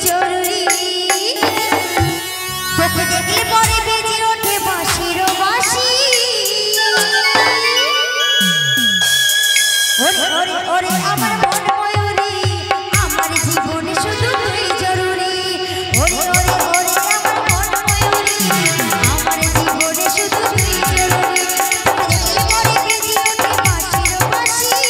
জরুরি তোকে দেখলে পরে বেজে ওঠে বাঁশির বাঁশি ওরে ওরে ওরে আমার মন ময়ূরী আমার জীবনে শুধু তুই জরুরি ওরে ওরে ওরে আমার মন ময়ূরী আমার জীবনে শুধু তুই জরুরি তোকে দেখলে পরে বেজে ওঠে বাঁশির বাঁশি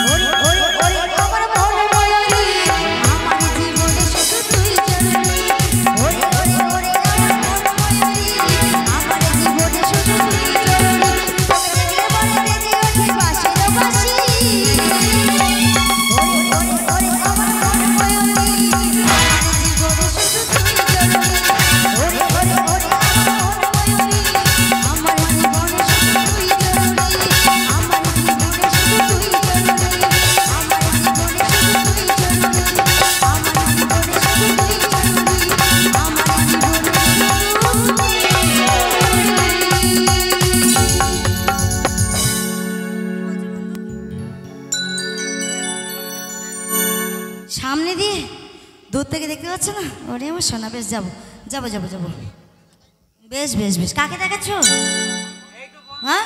ওরে ওরে ওরে আমার মন ময়ূরী আমার জীবনে শুধু তুই জরুরি ওরে ওরে ওরে আমার মন ময়ূরী আমার জীবনে শুধু তুই জরুরি সামনে দিয়ে দূর থেকে দেখতে পাচ্ছ না ওরে আমার সোনা বেশ যাবো যাবো যাবো যাবো বেশ বেশ বেশ কাকে দেখাচ্ছ হ্যাঁ